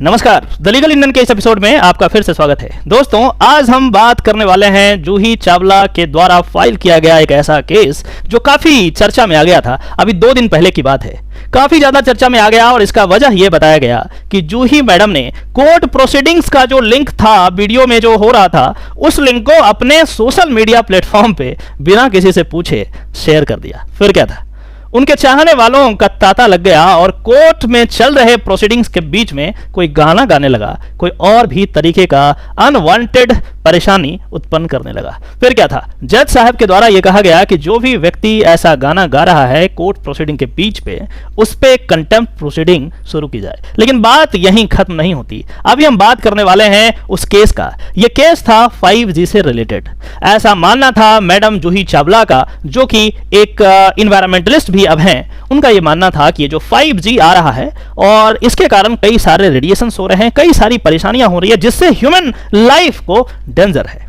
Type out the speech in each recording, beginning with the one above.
नमस्कार, the legal Indian के इस एपिसोड में आपका फिर से स्वागत है। दोस्तों, आज हम बात करने वाले हैं जूही चावला के द्वारा फाइल किया गया एक ऐसा केस जो काफी चर्चा में आ गया था। अभी 2 दिन पहले की बात है, काफी ज्यादा चर्चा में आ गया और इसका वजह यह बताया गया कि जूही मैडम ने कोर्ट प्रोसीडिंग्स का जो लिंक था, वीडियो में जो हो रहा था, उस लिंक को अपने सोशल मीडिया प्लेटफॉर्म पे बिना किसी से पूछे शेयर कर दिया। फिर क्या था, उनके चाहने वालों का तांता लग गया और कोर्ट में चल रहे प्रोसीडिंग्स के बीच में कोई गाना गाने लगा, कोई और भी तरीके का अनवांटेड परेशानी उत्पन्न करने लगा। फिर क्या था, जज साहब के द्वारा यह कहा गया कि जो भी व्यक्ति ऐसा गाना गा रहा है कोर्ट प्रोसीडिंग के बीच पे, उस पे कंटेम्प्ट प्रोसीडिंग शुरू की जाए। लेकिन बात यहीं खत्म नहीं होती। अभी हम बात करने वाले हैं उस केस का। यह केस था 5G से रिलेटेड। ऐसा मानना था मैडम जूही चावला का, जो कि एक इन्वायरमेंटलिस्ट अब हैं। उनका यह मानना था कि ये जो 5G आ रहा है और इसके कारण कई सारे रेडिएशंस हो रहे हैं, कई सारी परेशानियां हो रही है, जिससे ह्यूमन लाइफ को डेंजर है।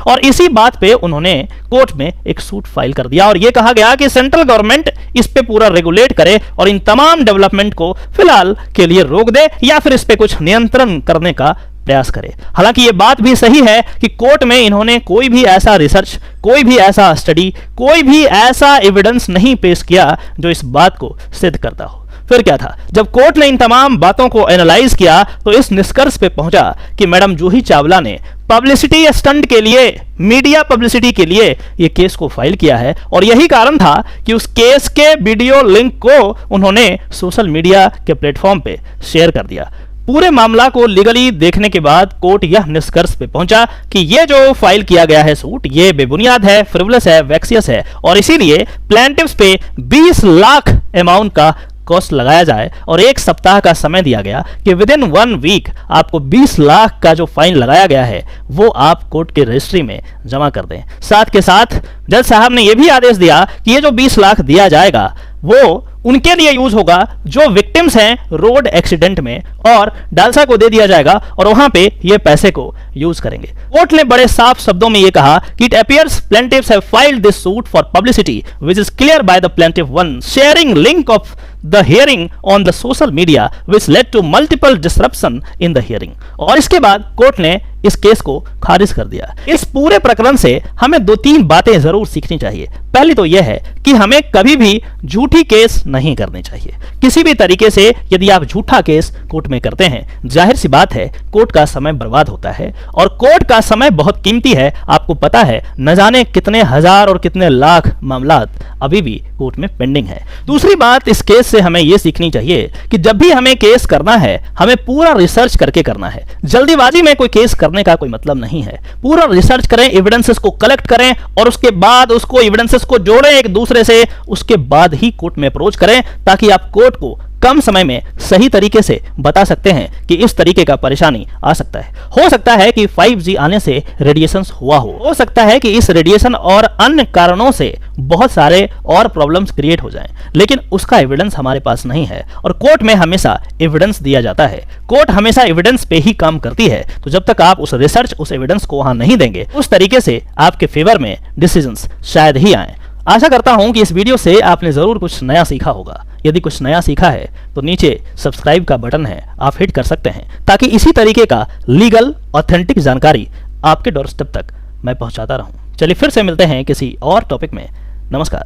और इसी बात पे उन्होंने कोर्ट में एक सूट फाइल कर दिया और यह कहा गया कि सेंट्रल गवर्नमेंट इस पे पूरा रेगुलेट करे और इन तमाम डेवलपमेंट को फिलहाल के लिए रोक दे या फिर इस पे कुछ नियंत्रण करने का प्रयास करे। हालांकि यह बात भी सही है कि कोर्ट में इन्होंने कोई भी ऐसा रिसर्च, कोई भी ऐसा स्टडी, कोई भी ऐसा एविडेंस नहीं पेश किया जो इस बात को सिद्ध करता हो। फिर क्या था, जब कोर्ट ने इन तमाम बातों को एनालाइज किया तो इस निष्कर्ष पे पहुंचा कि मैडम जूही चावला ने पब्लिसिटी स्टंट के लिए, मीडिया पब्लिसिटी के लिए यह केस को फाइल किया है और यही कारण था कि उस केस के वीडियो लिंक को उन्होंने सोशल मीडिया के प्लेटफॉर्म पे शेयर कर दिया। पूरे मामला को लीगली देखने के बाद कोर्ट यह निष्कर्ष पे पहुंचा कि यह जो फाइल किया गया है सूट, ये बेबुनियाद है, फ्रिवलेस है, वैक्सियस है और इसीलिए प्लेंटिफ्स पे 20 लाख अमाउंट का कॉस्ट लगाया जाए और 1 सप्ताह का समय दिया गया कि विद इन 1 वीक आपको 20 लाख का जो फाइन लगाया गया है वो आप कोर्ट के रजिस्ट्री में जमा कर दें। साथ के साथ जज साहब ने यह भी आदेश दिया कि ये जो 20 लाख दिया जाएगा वो उनके लिए यूज होगा जो विक्टिम्स हैं रोड एक्सीडेंट में, और डालसा को दे दिया जाएगा और वहां पे ये पैसे को यूज करेंगे। कोर्ट ने बड़े साफ शब्दों में ये कहा कि it appears plaintiffs have filed this suit for publicity which is clear by the plaintiff one sharing link of the hearing on the social media which led to multiple disruption in the hearing। और इसके बाद court ने इस case को खारिज कर दिया। इस पूरे प्रकरण से हमें 2-3 बातें जरूर सीखनी चाहिए। पहली तो यह है कि हमें कभी भी झूठी केस नहीं करनी चाहिए। किसी भी तरीके से यदि आप झूठा केस कोर्ट में करते हैं, जाहिर सी बात है कोर्ट का समय बर्बाद होता है और कोर्ट का समय बहुत कीमती है। आपको पता है न जाने कितने हजार और कितने लाख मामला अभी भी कोर्ट में पेंडिंग है। दूसरी बात, इस केस से हमें यह सीखनी चाहिए कि जब भी हमें केस करना है हमें पूरा रिसर्च करके करना है। जल्दीबाजी में कोई केस करने का कोई मतलब नहीं है। पूरा रिसर्च करें, एविडेंसेस को कलेक्ट करें और उसके बाद उसको एविडेंसेस को जोड़ें एक दूसरे से, उसके बाद ही कोर्ट में अप्रोच करें ताकि आप कोर्ट को कम समय में सही तरीके से बता सकते हैं कि इस तरीके का परेशानी आ सकता है। हो सकता है कि 5G आने से रेडिएशंस हुआ हो सकता है कि इस रेडिएशन और अन्य कारणों से बहुत सारे और प्रॉब्लम्स क्रिएट हो जाएं, लेकिन उसका एविडेंस हमारे पास नहीं है और कोर्ट में हमेशा एविडेंस दिया जाता है। कोर्ट हमेशा एविडेंस पे ही काम करती है। तो जब तक आप उस रिसर्च, उस एविडेंस को वहां नहीं देंगे, उस तरीके से आपके फेवर में डिसीजंस शायद ही आए। आशा करता हूं कि इस वीडियो से आपने जरूर कुछ नया सीखा होगा। यदि कुछ नया सीखा है तो नीचे सब्सक्राइब का बटन है, आप हिट कर सकते हैं ताकि इसी तरीके का लीगल ऑथेंटिक जानकारी आपके डोरस्टेप तक मैं पहुंचाता रहूं। चलिए फिर से मिलते हैं किसी और टॉपिक में। नमस्कार।